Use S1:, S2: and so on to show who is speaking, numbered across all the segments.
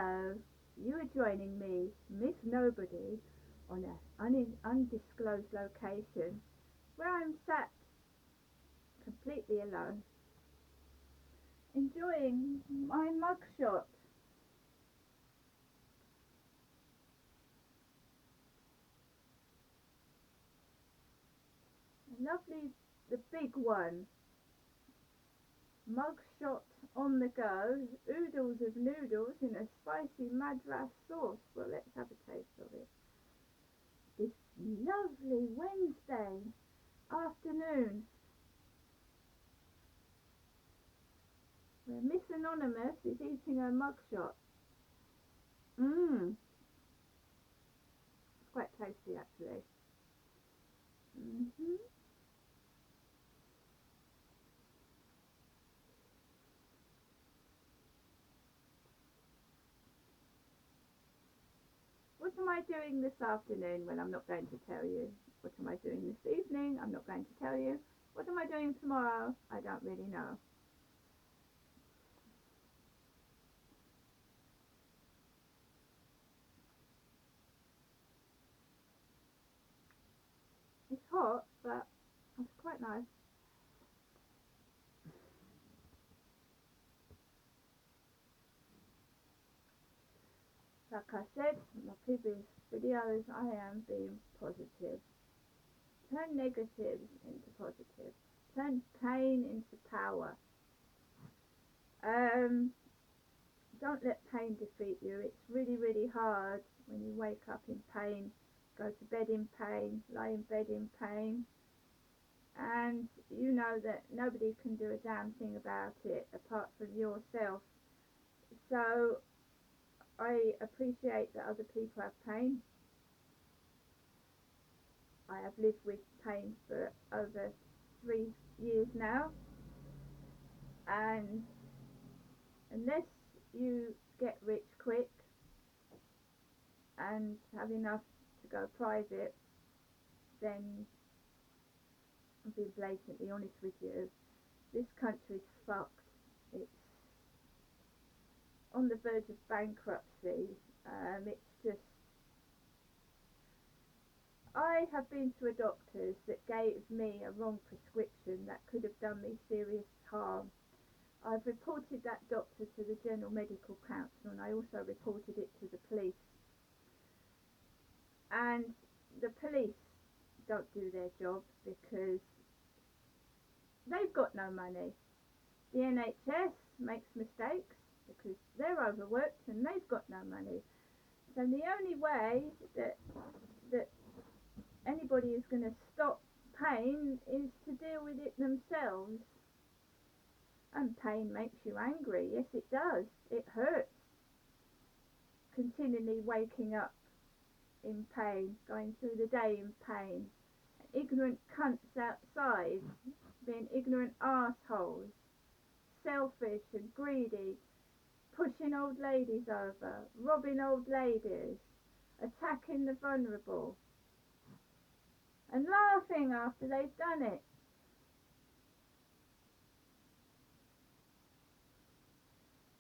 S1: Hello, you are joining me, Miss Nobody, on an undisclosed location where I'm sat completely alone, enjoying my mugshot. Lovely, the big one, mugshot on the go, oodles of noodles in a spicy madras sauce. Well, let's have a taste of it. This lovely Wednesday afternoon, where Miss Anonymous is eating her mugshot. Mmm, it's quite tasty actually. hmm What am I doing this afternoon? Well, I'm not going to tell you. What am I doing this evening? I'm not going to tell you. What am I doing tomorrow? I don't really know. It's hot, but it's quite nice. Like I said in my previous videos, I am being positive. Turn negatives into positive. Turn pain into power. Um, don't let pain defeat you. It's really, really hard when you wake up in pain, go to bed in pain, lie in bed in pain, and you know that nobody can do a damn thing about it apart from yourself. So I appreciate that other people have pain. I have lived with pain for over 3 years now, and unless you get rich quick and have enough to go private, then I'll be blatantly honest with you, this country's fucked. It's on the verge of bankruptcy. It's just, I have been to a doctor's that gave me a wrong prescription that could have done me serious harm. I've reported that doctor to the General Medical Council, and I also reported it to the police. And the police don't do their job because they've got no money. The NHS makes mistakes because they're overworked and they've got no money. So the only way that anybody is going to stop pain is to deal with it themselves. And pain makes you angry. Yes, it does. It hurts. Continually waking up in pain, going through the day in pain. Ignorant cunts outside being ignorant arseholes, selfish and greedy, pushing old ladies over, robbing old ladies, attacking the vulnerable, and laughing after they've done it.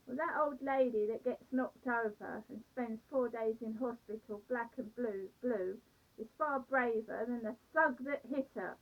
S1: Well, that old lady that gets knocked over and spends 4 days in hospital, black and blue, is far braver than the thug that hit her.